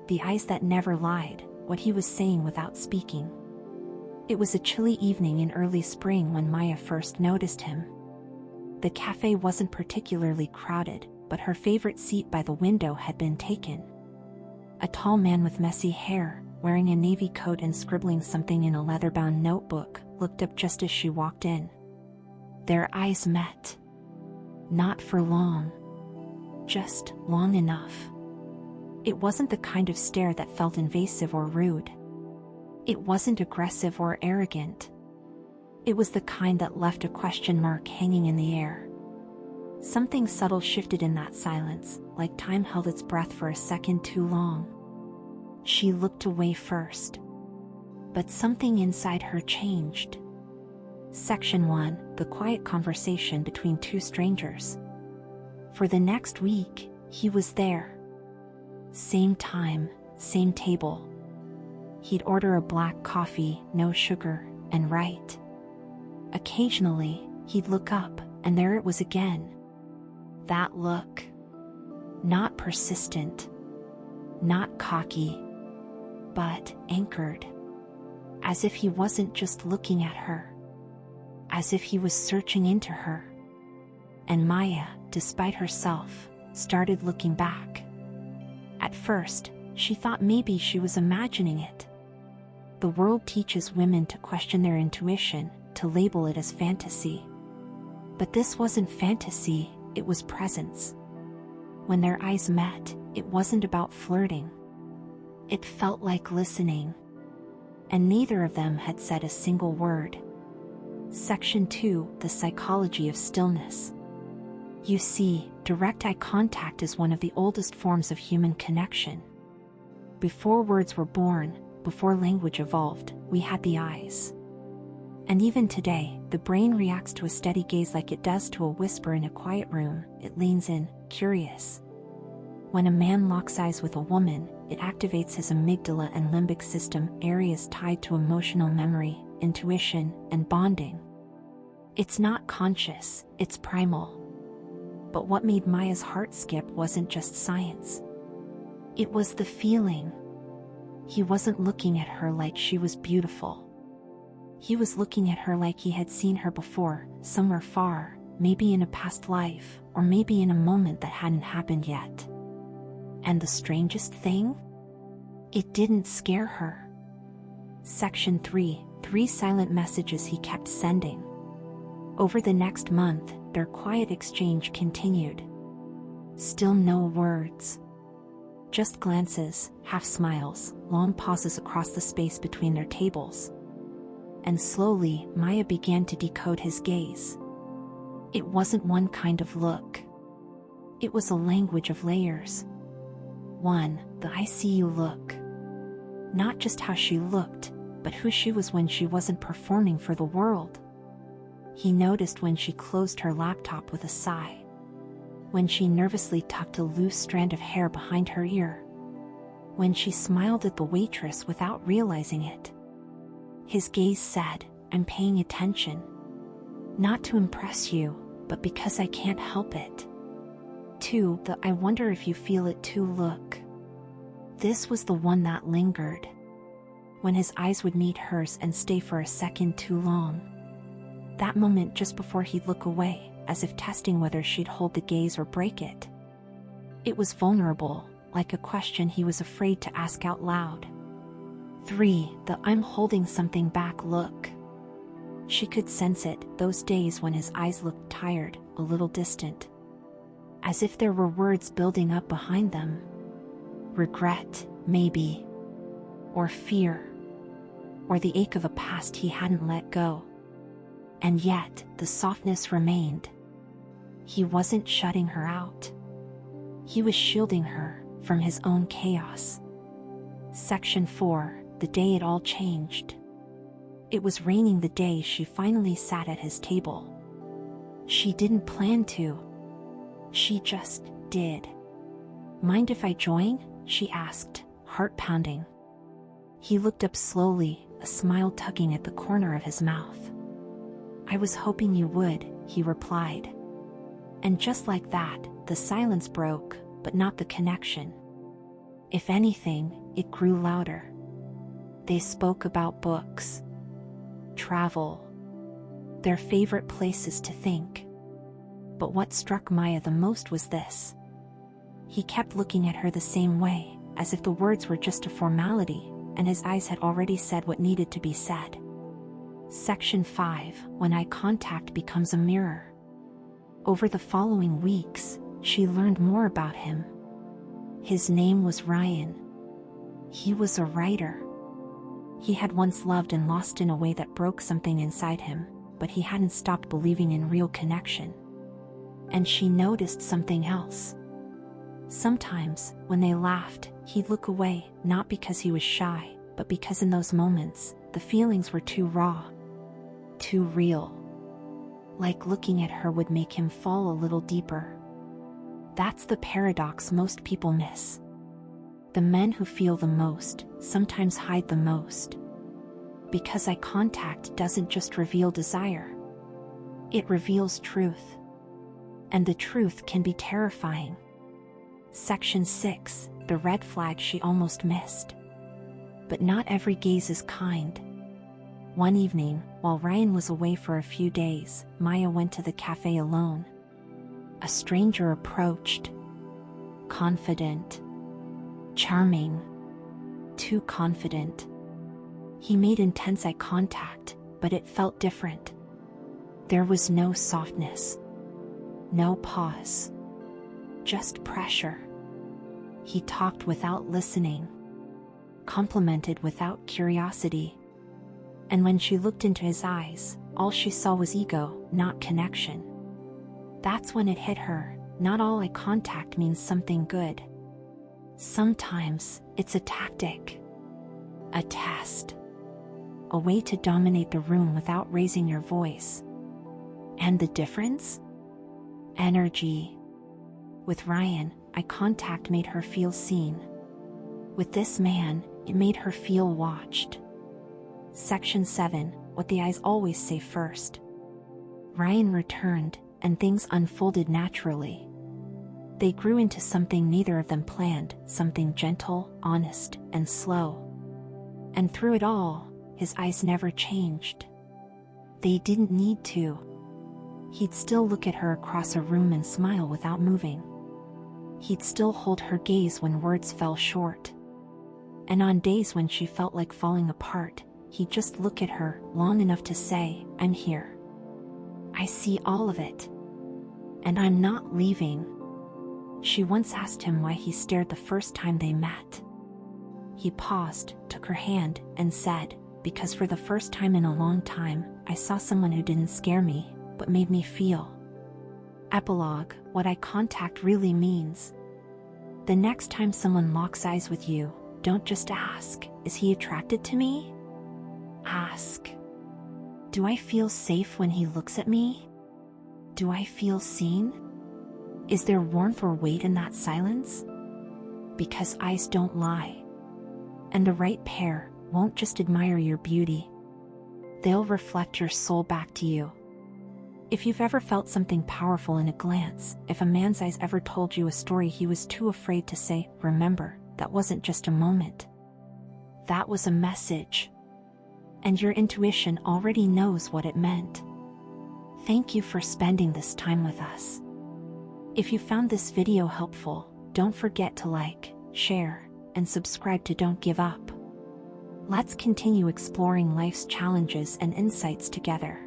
the eyes that never lied, what he was saying without speaking. It was a chilly evening in early spring when Maya first noticed him. The cafe wasn't particularly crowded, but her favorite seat by the window had been taken. A tall man with messy hair, wearing a navy coat and scribbling something in a leather-bound notebook, looked up just as she walked in. Their eyes met. Not for long. Just long enough. It wasn't the kind of stare that felt invasive or rude. It wasn't aggressive or arrogant. It was the kind that left a question mark hanging in the air. Something subtle shifted in that silence, like time held its breath for a second too long. She looked away first. But something inside her changed. Section 1: The quiet conversation between two strangers. For the next week, he was there. Same time, same table. He'd order a black coffee, no sugar, and write. Occasionally, he'd look up, and there it was again. That look. Not persistent. Not cocky. But anchored. As if he wasn't just looking at her. As if he was searching into her. And Maya, despite herself, started looking back. At first, she thought maybe she was imagining it. The world teaches women to question their intuition, to label it as fantasy. But this wasn't fantasy, it was presence. When their eyes met, it wasn't about flirting. It felt like listening. And neither of them had said a single word. Section 2: The psychology of stillness. You see, direct eye contact is one of the oldest forms of human connection. Before words were born, before language evolved, we had the eyes. And even today, the brain reacts to a steady gaze like it does to a whisper in a quiet room. It leans in, curious. When a man locks eyes with a woman, it activates his amygdala and limbic system, areas tied to emotional memory, intuition, and bonding. It's not conscious, it's primal. But what made Maya's heart skip wasn't just science. It was the feeling. He wasn't looking at her like she was beautiful. He was looking at her like he had seen her before, somewhere far, maybe in a past life, or maybe in a moment that hadn't happened yet. And the strangest thing? It didn't scare her. Section 3: 3 silent messages he kept sending. Over the next month, their quiet exchange continued. Still no words. Just glances, half smiles, long pauses across the space between their tables. And slowly, Maya began to decode his gaze. It wasn't one kind of look. It was a language of layers. 1. The I see you look. Not just how she looked, but who she was when she wasn't performing for the world. He noticed when she closed her laptop with a sigh. When she nervously tucked a loose strand of hair behind her ear. When she smiled at the waitress without realizing it. His gaze said, "I'm paying attention. Not to impress you, but because I can't help it." 2. The I wonder if you feel it too look. This was the one that lingered. When his eyes would meet hers and stay for a second too long. That moment just before he'd look away, as if testing whether she'd hold the gaze or break it. It was vulnerable, like a question he was afraid to ask out loud. 3. The I'm holding something back look. She could sense it, those days when his eyes looked tired, a little distant. As if there were words building up behind them. Regret, maybe. Or fear. Or the ache of a past he hadn't let go. And yet, the softness remained. He wasn't shutting her out. He was shielding her from his own chaos. Section 4. The day it all changed. It was raining the day she finally sat at his table. She didn't plan to. She just did. "Mind if I join?" she asked, heart pounding. He looked up slowly, a smile tugging at the corner of his mouth. "I was hoping you would," he replied. And just like that, the silence broke, but not the connection. If anything, it grew louder. They spoke about books, travel, their favorite places to think. But what struck Maya the most was this. He kept looking at her the same way, as if the words were just a formality, and his eyes had already said what needed to be said. Section 5. When eye contact becomes a mirror. Over the following weeks, she learned more about him. His name was Ryan. He was a writer. He had once loved and lost in a way that broke something inside him, but he hadn't stopped believing in real connection. And she noticed something else. Sometimes, when they laughed, he'd look away, not because he was shy, but because in those moments, the feelings were too raw, too real. Like looking at her would make him fall a little deeper. That's the paradox most people miss. The men who feel the most sometimes hide the most. Because eye contact doesn't just reveal desire. It reveals truth. And the truth can be terrifying. Section 6. The red flag she almost missed. But not every gaze is kind. One evening, while Ryan was away for a few days, Maya went to the cafe alone. A stranger approached. Confident. Charming. Too confident. He made intense eye contact, but it felt different. There was no softness. No pause. Just pressure. He talked without listening. Complimented without curiosity. And when she looked into his eyes, all she saw was ego, not connection. That's when it hit her. Not all eye contact means something good. Sometimes, it's a tactic. A test. A way to dominate the room without raising your voice. And the difference? Energy. With Ryan, eye contact made her feel seen. With this man, it made her feel watched. Section 7. What the eyes always say first. Ryan returned, and things unfolded naturally. They grew into something neither of them planned, something gentle, honest, and slow. And through it all, his eyes never changed. They didn't need to. He'd still look at her across a room and smile without moving. He'd still hold her gaze when words fell short. And on days when she felt like falling apart, he'd just look at her long enough to say, "I'm here. I see all of it. And I'm not leaving." She once asked him why he stared the first time they met. He paused, took her hand, and said, "Because for the first time in a long time, I saw someone who didn't scare me, but made me feel." Epilogue. What eye contact really means. The next time someone locks eyes with you, don't just ask, "Is he attracted to me?" Ask, "Do I feel safe when he looks at me? Do I feel seen? Is there warmth or weight in that silence?" Because eyes don't lie. And the right pair won't just admire your beauty. They'll reflect your soul back to you. If you've ever felt something powerful in a glance, if a man's eyes ever told you a story he was too afraid to say, remember, that wasn't just a moment. That was a message. And your intuition already knows what it meant. Thank you for spending this time with us. If you found this video helpful, don't forget to like, share, and subscribe to Don't Give Up. Let's continue exploring life's challenges and insights together.